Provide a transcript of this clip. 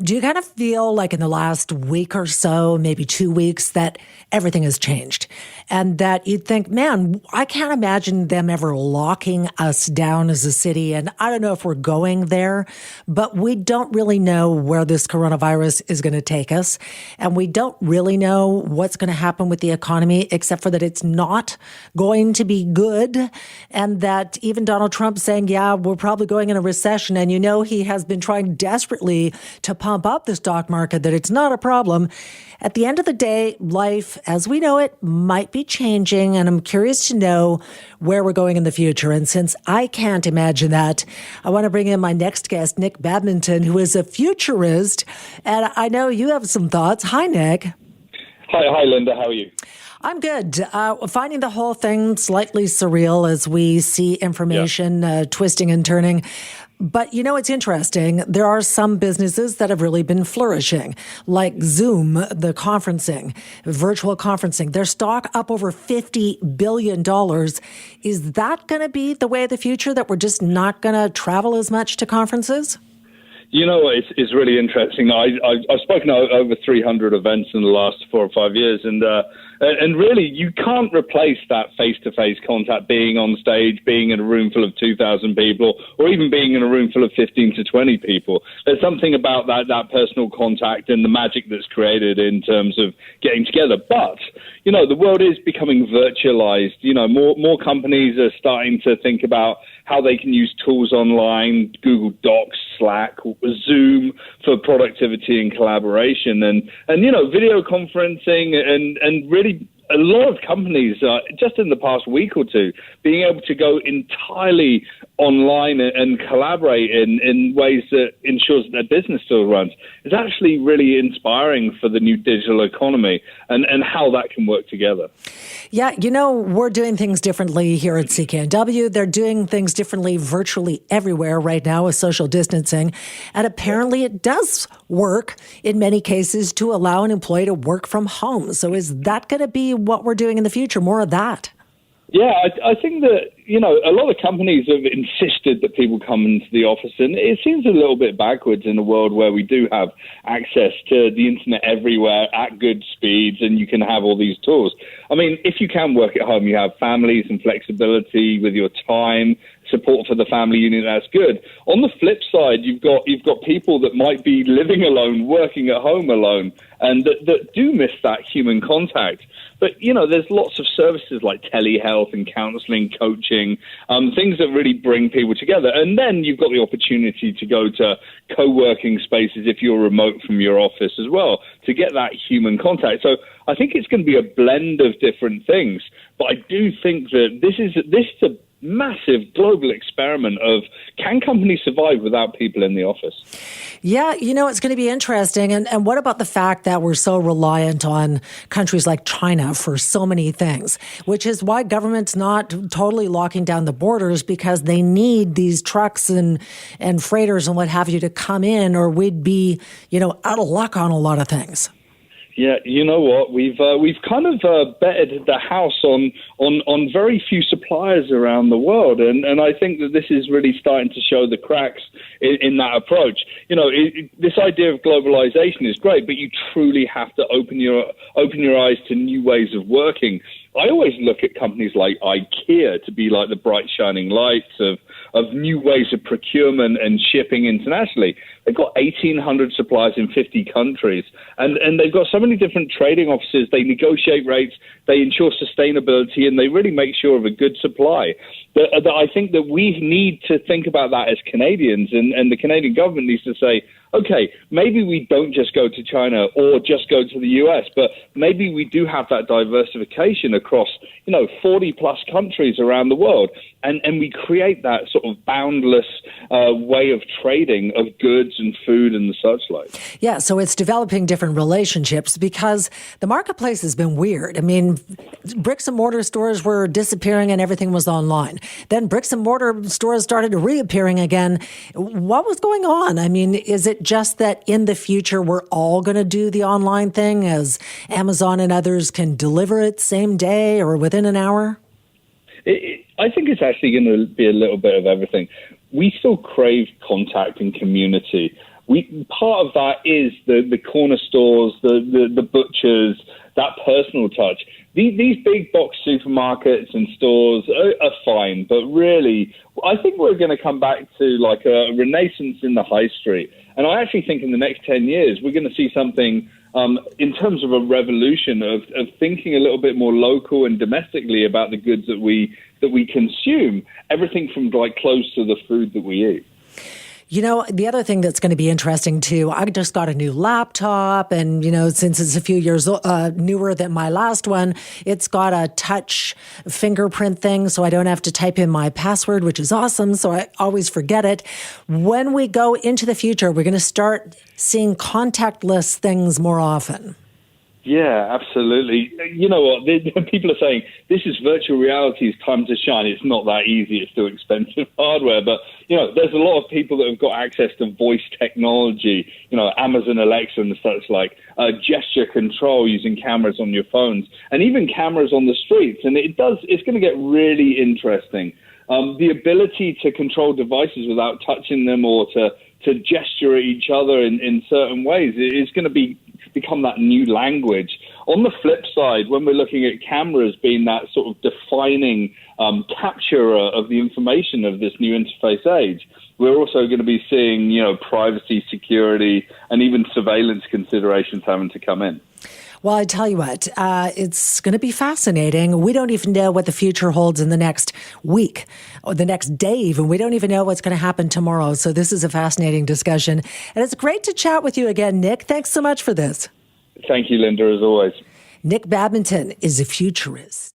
Do you kind of feel like in the last week or so, maybe 2 weeks, that everything has changed and that you'd think, man, I can't imagine them ever locking us down as a city. And I don't know if we're going there, but we don't really know where this coronavirus is going to take us. And we don't really know what's going to happen with the economy, except for that it's not going to be good. And that even Donald Trump saying, yeah, we're probably going in a recession. And he has been trying desperately to pump up the stock market, that it's not a problem. At the end of the day, life as we know it might be changing, and I'm curious to know where we're going in the future. And since I can't imagine that, I want to bring in my next guest, Nick Badminton, who is a futurist, and I know you have some thoughts. Hi, Nick. Hi, Linda. How are you? I'm good. Finding the whole thing slightly surreal as we see information twisting and turning. But it's interesting. There are some businesses that have really been flourishing, like Zoom, the conferencing, virtual conferencing. Their stock up over $50 billion. Is that going to be the way of the future, that we're just not going to travel as much to conferences? It's really interesting. I've spoken at over 300 events in the last 4 or 5 years, and really you can't replace that face-to-face contact, being on stage, being in a room full of 2,000 people, or even being in a room full of 15 to 20 people. There's something about that personal contact and the magic that's created in terms of getting together. But the world is becoming virtualized. More companies are starting to think about how they can use tools online, Google Docs, Slack, Zoom for productivity and collaboration, and video conferencing, and really a lot of companies, just in the past week or two, being able to go entirely online and collaborate in ways that ensures that their business still runs is actually really inspiring for the new digital economy and how that can work together. Yeah, we're doing things differently here at CKNW. They're doing things differently virtually everywhere right now with social distancing. And apparently it does work in many cases to allow an employee to work from home. So is that going to be what we're doing in the future? More of that? Yeah, I think that, a lot of companies have insisted that people come into the office, and it seems a little bit backwards in a world where we do have access to the internet everywhere at good speeds, and you can have all these tools. I mean, if you can work at home, you have families and flexibility with your time, support for the family unit, that's good. On the flip side, you've got people that might be living alone, working at home alone, and that do miss that human contact. But, there's lots of services like telehealth and counseling, coaching, things that really bring people together. And then you've got the opportunity to go to co-working spaces if you're remote from your office as well, to get that human contact. So I think it's going to be a blend of different things. But I do think that this is a massive global experiment of, can companies survive without people in the office? Yeah, it's going to be interesting. And what about the fact that we're so reliant on countries like China for so many things, which is why government's not totally locking down the borders, because they need these trucks and freighters and what have you to come in, or we'd be, out of luck on a lot of things. Yeah, you know what? We've kind of betted the house on very few suppliers around the world, and I think that this is really starting to show the cracks in that approach. This idea of globalization is great, but you truly have to open your eyes to new ways of working. I always look at companies like IKEA to be like the bright shining lights of new ways of procurement and shipping internationally. They've got 1,800 suppliers in 50 countries, and they've got so many different trading offices. They negotiate rates, they ensure sustainability, and they really make sure of a good supply. That I think that we need to think about that as Canadians, and the Canadian government needs to say, okay, maybe we don't just go to China or just go to the US, but maybe we do have that diversification across, 40 plus countries around the world. And we create that sort of boundless way of trading of goods and food and the such like. Yeah, so it's developing different relationships, because the marketplace has been weird. I mean, bricks and mortar stores were disappearing and everything was online. Then bricks and mortar stores started reappearing again. What was going on? I mean, is it just that in the future we're all going to do the online thing, as Amazon and others can deliver it same day or within an hour? I think it's actually going to be a little bit of everything. We still crave contact and community. part of that is the corner stores, the butchers, that personal touch. These big box supermarkets and stores are fine, but really, I think we're going to come back to like a renaissance in the high street. And I actually think in the next 10 years, we're going to see something in terms of a revolution of thinking a little bit more local and domestically about the goods that we consume, everything from like clothes to the food that we eat. You know, the other thing that's going to be interesting too, I just got a new laptop and, you know, since it's a few years newer than my last one, it's got a touch fingerprint thing so I don't have to type in my password, which is awesome. So I always forget it. When we go into the future, we're going to start seeing contactless things more often. Yeah, absolutely. You know what? People are saying this is virtual reality's time to shine. It's not that easy. It's still expensive hardware. But, you know, there's a lot of people that have got access to voice technology, you know, Amazon Alexa and such like, gesture control using cameras on your phones and even cameras on the streets. And it's going to get really interesting. The ability to control devices without touching them or to gesture at each other in certain ways is going to become that new language. On the flip side, when we're looking at cameras being that sort of defining capturer of the information of this new interface age, we're also going to be seeing, you know, privacy, security, and even surveillance considerations having to come in. Well, I tell you what, it's going to be fascinating. We don't even know what the future holds in the next week or the next day even. We don't even know what's going to happen tomorrow. So this is a fascinating discussion. And it's great to chat with you again, Nick. Thanks so much for this. Thank you, Linda, as always. Nick Badminton is a futurist.